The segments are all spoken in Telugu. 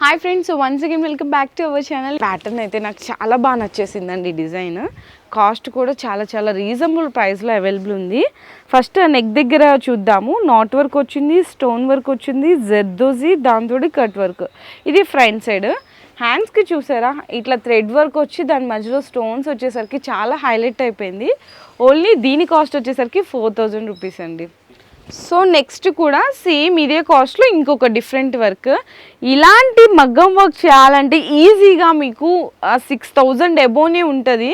Hi friends, once again welcome back to our channel. Pattern అయితే నాకు చాలా బాగా నచ్చేసిందండి. డిజైన్ కాస్ట్ కూడా చాలా రీజనబుల్ ప్రైస్లో అవైలబుల్ ఉంది. ఫస్ట్ నెక్ దగ్గర చూద్దాము. నాట్ వర్క్ వచ్చింది, స్టోన్ వర్క్ వచ్చింది, జర్దోజీ, దాంతో కట్ వర్క్. ఇది ఫ్రంట్ సైడ్. హ్యాండ్స్కి చూసారా ఇట్లా థ్రెడ్ వర్క్ వచ్చి దాని మధ్యలో స్టోన్స్ వచ్చేసరికి చాలా హైలైట్ అయిపోయింది. ఓన్లీ దీని కాస్ట్ వచ్చేసరికి 4000 రూపీస్ అండి. సో నెక్స్ట్ కూడా సేమ్ ఇదే కాస్ట్లో ఇంకొక డిఫరెంట్ వర్క్. ఇలాంటి మగ్గం వర్క్ చేయాలంటే ఈజీగా మీకు 6000 అబోనే ఉంటుంది.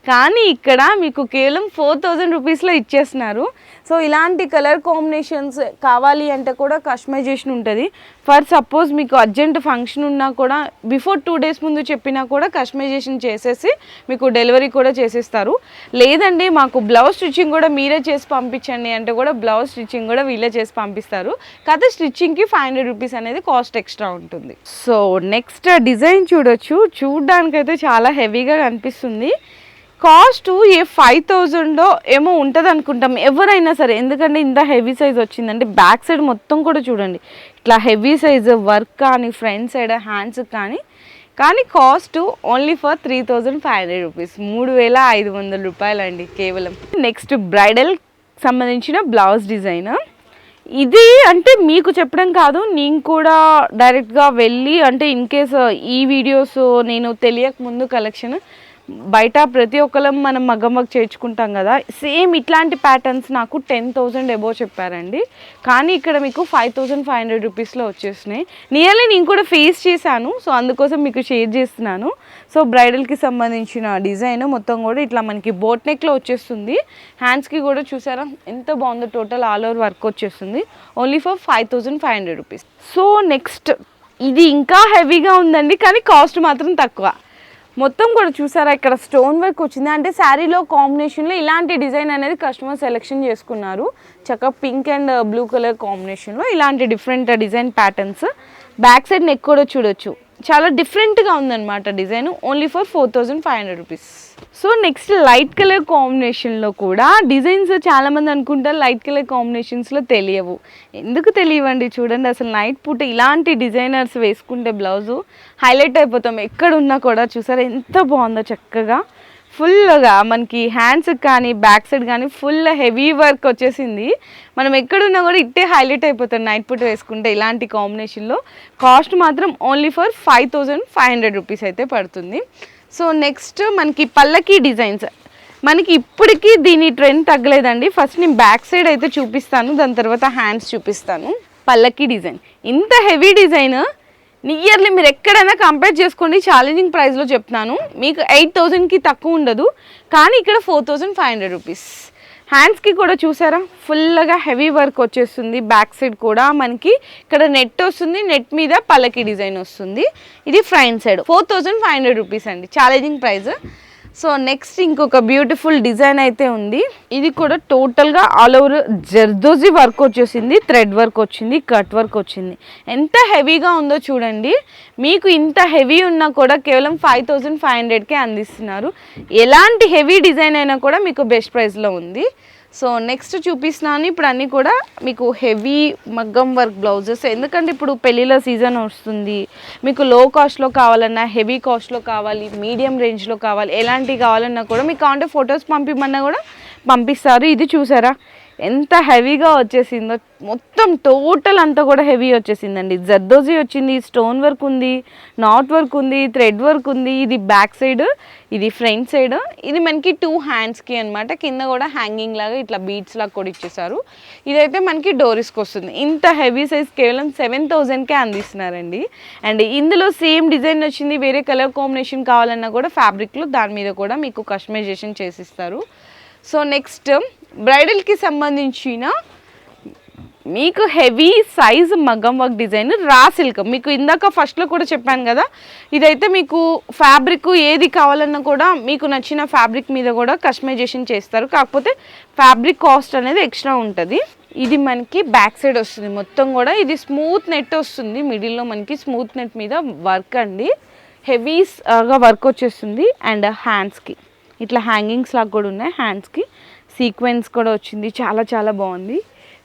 కానీ ఇక్కడ మీకు కేవలం 4000 రూపీస్లో ఇచ్చేస్తున్నారు. సో ఇలాంటి కలర్ కాంబినేషన్స్ కావాలి అంటే కూడా కస్టమైజేషన్ ఉంటుంది. ఫర్ సపోజ్ మీకు అర్జెంట్ ఫంక్షన్ ఉన్నా కూడా బిఫోర్ 2 days ముందు చెప్పినా కూడా కస్టమైజేషన్ చేసేసి మీకు డెలివరీ కూడా చేసేస్తారు. లేదండి మాకు బ్లౌజ్ స్టిచ్చింగ్ కూడా మీరే చేసి పంపించండి అంటే కూడా బ్లౌజ్ స్టిచ్చింగ్ కూడా వీళ్ళే చేసి పంపిస్తారు. కాకపోతే స్టిచ్చింగ్కి 500 రూపీస్ అనేది కాస్ట్ ఎక్స్ట్రా ఉంటుంది. సో నెక్స్ట్ డిజైన్ చూడొచ్చు. చూడడానికైతే చాలా హెవీగా కనిపిస్తుంది. కాస్ట్ 5000 ఏమో ఉంటుంది అనుకుంటాం ఎవరైనా సరే. ఎందుకంటే ఇంత హెవీ సైజ్ వచ్చిందంటే బ్యాక్ సైడ్ మొత్తం కూడా చూడండి ఇట్లా హెవీ సైజ్ వర్క్ కానీ ఫ్రంట్ సైడ్ హ్యాండ్స్ కానీ కాస్ట్ ఓన్లీ ఫర్ 3500 రూపీస్, 3500 రూపాయలు అండి కేవలం. నెక్స్ట్ బ్రైడల్ సంబంధించిన బ్లౌజ్ డిజైన్. ఇది అంటే మీకు చెప్పడం కాదు, నేను కూడా డైరెక్ట్గా వెళ్ళి అంటే ఇన్ కేస్ ఈ వీడియోస్ నేను తెలియక ముందు కలెక్షన్ బయట ప్రతి ఒక్కరం మనం మగ్గం వర్క్ చేర్చుకుంటాం కదా, సేమ్ ఇట్లాంటి ప్యాటర్న్స్ నాకు 10,000 అబోవ్ చెప్పారండి. కానీ ఇక్కడ మీకు 5500 రూపీస్లో వచ్చేసినాయి. నియర్లీ నేను కూడా ఫేస్ చేశాను, సో అందుకోసం మీకు షేర్ చేస్తున్నాను. సో బ్రైడల్కి సంబంధించిన డిజైన్ మొత్తం కూడా ఇట్లా మనకి బోట్ నెక్లో వచ్చేస్తుంది. హ్యాండ్స్కి కూడా చూసారా ఎంత బాగుందో, టోటల్ ఆల్ ఓవర్ వర్క్ వచ్చేస్తుంది. Only for 5500 rupees. So next ఇది ఇంకా హెవీగా ఉందండి, కానీ కాస్ట్ మాత్రం తక్కువ. మొత్తం కూడా చూసారా ఇక్కడ స్టోన్ వర్క్ వచ్చింది. అంటే శారీలో కాంబినేషన్లో ఇలాంటి డిజైన్ అనేది కస్టమర్ సెలెక్షన్ చేసుకున్నారు. చక్కగా పింక్ అండ్ బ్లూ కలర్ కాంబినేషన్లో ఇలాంటి different design patterns. Back side neck కూడా చూడొచ్చు, చాలా డిఫరెంట్గా ఉందన్నమాట design. Only for 4500 rupees. So next light colour కాంబినేషన్లో కూడా డిజైన్స్ చాలామంది అనుకుంటారు లైట్ కలర్ కాంబినేషన్స్లో తెలియవు. ఎందుకు తెలియవండి, చూడండి అసలు నైట్ పూట ఇలాంటి డిజైనర్స్ వేసుకుంటే బ్లౌజు హైలైట్ అయిపోతాం ఎక్కడున్నా కూడా. చూసారా ఎంత బాగుందో, చక్కగా ఫుల్గా మనకి హ్యాండ్స్ కానీ బ్యాక్ సైడ్ కానీ ఫుల్ హెవీ వర్క్ వచ్చేసింది. మనం ఎక్కడున్నా కూడా ఇట్టే హైలైట్ అయిపోతాం నైట్ పూట వేసుకుంటే ఇలాంటి కాంబినేషన్లో. కాస్ట్ మాత్రం ఓన్లీ ఫర్ 5500 రూపీస్ అయితే పడుతుంది. సో నెక్స్ట్ మనకి పల్లకి డిజైన్స్. మనకి ఇప్పటికీ దీని ట్రెండ్ తగ్గలేదండి. ఫస్ట్ నేను బ్యాక్ సైడ్ అయితే చూపిస్తాను, దాని తర్వాత హ్యాండ్స్ చూపిస్తాను. పల్లకి డిజైన్ ఇంత హెవీ డిజైన్ నియర్లీ మీరు ఎక్కడైనా కంపేర్ చేసుకోండి, ఛాలెంజింగ్ ప్రైస్లో చెప్తున్నాను. మీకు 8000కి తక్కువ ఉండదు, కానీ ఇక్కడ 4500 రూపీస్. హ్యాండ్స్కి కూడా చూసారా ఫుల్గా హెవీ వర్క్ వచ్చేస్తుంది. బ్యాక్ సైడ్ కూడా మనకి ఇక్కడ నెట్ వస్తుంది, నెట్ మీద పల్లకి డిజైన్ వస్తుంది. ఇది ఫ్రంట్ సైడ్ 4500 రూపీస్ అండి, ఛాలెంజింగ్ ప్రైస్. సో నెక్స్ట్ ఇంకొక బ్యూటిఫుల్ డిజైన్ అయితే ఉంది. ఇది కూడా టోటల్గా ఆల్ ఓవర్ జర్దోజీ వర్క్ వచ్చేసింది, థ్రెడ్ వర్క్ వచ్చింది, కట్ వర్క్ వచ్చింది. ఎంత హెవీగా ఉందో చూడండి. మీకు ఇంత హెవీ ఉన్నా కూడా కేవలం 5500కే అందిస్తున్నారు. ఎలాంటి హెవీ డిజైన్ అయినా కూడా మీకు బెస్ట్ ప్రైస్లో ఉంది. సో నెక్స్ట్ చూపిస్తున్నాను ఇప్పుడు అన్నీ కూడా మీకు హెవీ మగ్గం వర్క్ బ్లౌజెస్. ఎందుకంటే ఇప్పుడు పెళ్ళిళ్ళ సీజన్ వస్తుంది, మీకు లో కాస్ట్లో కావాలన్నా హెవీ కాస్ట్లో కావాలి, మీడియం రేంజ్లో కావాలి, ఎలాంటివి కావాలన్నా కూడా మీకు కావాలంటే ఫొటోస్ పంపిమన్నా కూడా పంపిస్తారు. ఇది చూసారా ఎంత హెవీగా వచ్చేసిందో, మొత్తం టోటల్ అంతా కూడా హెవీ వచ్చేసిందండి. జర్దోజీ వచ్చింది, స్టోన్ వర్క్ ఉంది, నాట్ వర్క్ ఉంది, థ్రెడ్ వర్క్ ఉంది. ఇది బ్యాక్ సైడ్, ఇది ఫ్రంట్ సైడ్. ఇది మనకి 2 హ్యాండ్స్కి అనమాట. కింద కూడా హ్యాంగింగ్ లాగా ఇట్లా బీడ్స్ లాగా కూడా ఇచ్చేసారు. ఇదైతే మనకి డోరీస్కి వస్తుంది. ఇంత హెవీ సైజ్ కేవలం 7000కే అందిస్తున్నారండి. అండ్ ఇందులో సేమ్ డిజైన్ వచ్చింది, వేరే కలర్ కాంబినేషన్ కావాలన్నా కూడా ఫ్యాబ్రిక్లో దాని మీద కూడా మీకు కస్టమైజేషన్ చేసిస్తారు. సో నెక్స్ట్ బ్రైడల్కి సంబంధించిన మీకు హెవీ సైజ్ మగ్గం వర్క్ డిజైన్ రా సిల్క్. మీకు ఇందాక ఫస్ట్లో కూడా చెప్పాను కదా, ఇదైతే మీకు ఫ్యాబ్రిక్ ఏది కావాలన్నా కూడా మీకు నచ్చిన ఫ్యాబ్రిక్ మీద కూడా కస్టమైజేషన్ చేస్తారు. కాకపోతే ఫ్యాబ్రిక్ కాస్ట్ అనేది ఎక్స్ట్రా ఉంటుంది. ఇది మనకి బ్యాక్ సైడ్ వస్తుంది మొత్తం కూడా. ఇది స్మూత్ నెట్ వస్తుంది, మిడిల్లో మనకి స్మూత్ నెట్ మీద వర్క్ అండి. హెవీగా వర్క్ వచ్చేస్తుంది. అండ్ హ్యాండ్స్కి ఇట్లా హ్యాంగింగ్స్ లాగా కూడా ఉన్నాయి. హ్యాండ్స్కి సీక్వెన్స్ కూడా వచ్చింది, చాలా బాగుంది.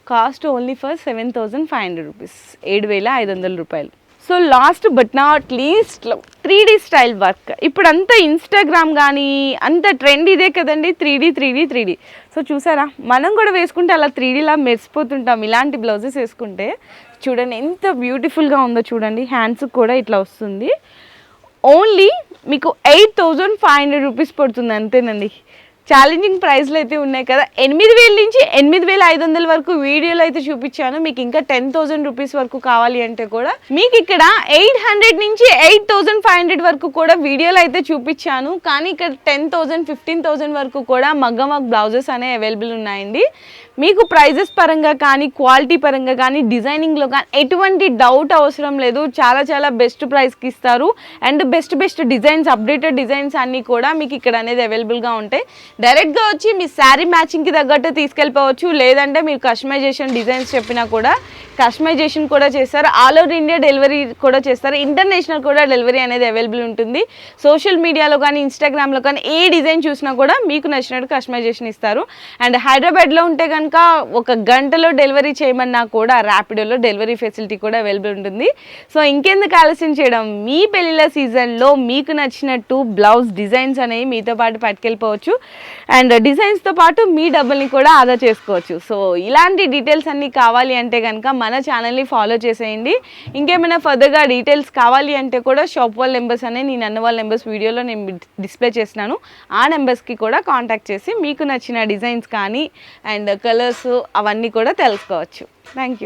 కాస్ట్ ఓన్లీ ఫర్ 7500 రూపీస్, 7500 రూపాయలు. So last but not least 3D style work. ఇప్పుడంతా ఇన్స్టాగ్రామ్ కానీ అంత ట్రెండ్ ఇదే కదండి, 3D. సో చూసారా, మనం కూడా వేసుకుంటే అలా 3Dలా మెరిసిపోతుంటాం ఇలాంటి బ్లౌజెస్ వేసుకుంటే. చూడండి ఎంత బ్యూటిఫుల్గా ఉందో చూడండి, హ్యాండ్స్ కూడా ఇట్లా వస్తుంది. ఓన్లీ మీకు 8,500 రూపీస్ పడుతుంది అంతేనండి. ఛాలెంజింగ్ ప్రైస్లు అయితే ఉన్నాయి కదా, 8,000 నుంచి 8,500 వరకు వీడియోలో అయితే చూపించాను. మీకు ఇంకా 10,000 రూపీస్ వరకు కావాలి అంటే కూడా మీకు ఇక్కడ 800 నుంచి 8,500 వరకు కూడా వీడియోలో అయితే చూపించాను. కానీ ఇక్కడ 10,000 15,000 వరకు కూడా మగ్గం వర్క్ బ్లౌజెస్ అనేవి అవైలబుల్ ఉన్నాయండి. మీకు ప్రైజెస్ పరంగా కానీ క్వాలిటీ పరంగా కానీ డిజైనింగ్లో కానీ ఎటువంటి డౌట్ అవసరం లేదు. చాలా బెస్ట్ ప్రైస్కి ఇస్తారు. And best designs, updated designs అన్నీ కూడా మీకు ఇక్కడ అనేది అవైలబుల్గా ఉంటాయి. డైరెక్ట్గా వచ్చి మీ శారీ మ్యాచింగ్కి తగ్గట్టు తీసుకెళ్ళిపోవచ్చు. లేదంటే మీరు కస్టమైజేషన్ డిజైన్స్ చెప్పినా కూడా కస్టమైజేషన్ కూడా చేస్తారు. ఆల్ ఓవర్ ఇండియా డెలివరీ కూడా చేస్తారు. ఇంటర్నేషనల్ కూడా డెలివరీ అనేది అవైలబుల్ ఉంటుంది. సోషల్ మీడియాలో కానీ ఇన్స్టాగ్రామ్లో కానీ ఏ డిజైన్ చూసినా కూడా మీకు నచ్చినట్టు కస్టమైజేషన్ ఇస్తారు. అండ్ హైదరాబాద్లో ఉంటే కనుక 1 గంటలో డెలివరీ చేయమన్నా కూడా ర్యాపిడోలో డెలివరీ ఫెసిలిటీ కూడా అవైలబుల్ ఉంటుంది. సో ఇంకెందుకు ఆలస్యం చేయడం, మీ పెళ్ళిళ్ళ సీజన్లో మీకు నచ్చినట్టు బ్లౌజ్ డిజైన్స్ అనేవి మీతో పాటు పట్టుకెళ్ళిపోవచ్చు. అండ్ డిజైన్స్తో పాటు మీ డబ్బుల్ని కూడా ఆదా చేసుకోవచ్చు. సో ఇలాంటి డీటెయిల్స్ అన్నీ కావాలి అంటే కనుక మన ఛానల్ని ఫాలో చేసేయండి. ఇంకేమైనా ఫర్దర్గా డీటెయిల్స్ కావాలి అంటే కూడా షాప్ వాళ్ళ నెంబర్స్ అనేవి నేను అన్న వాళ్ళ నెంబర్స్ వీడియోలో నేను డిస్ప్లే చేస్తున్నాను. ఆ నెంబర్స్కి కూడా కాంటాక్ట్ చేసి మీకు నచ్చిన డిజైన్స్ కానీ అండ్ కలర్స్ అవన్నీ కూడా తెలుసుకోవచ్చు. Thank you.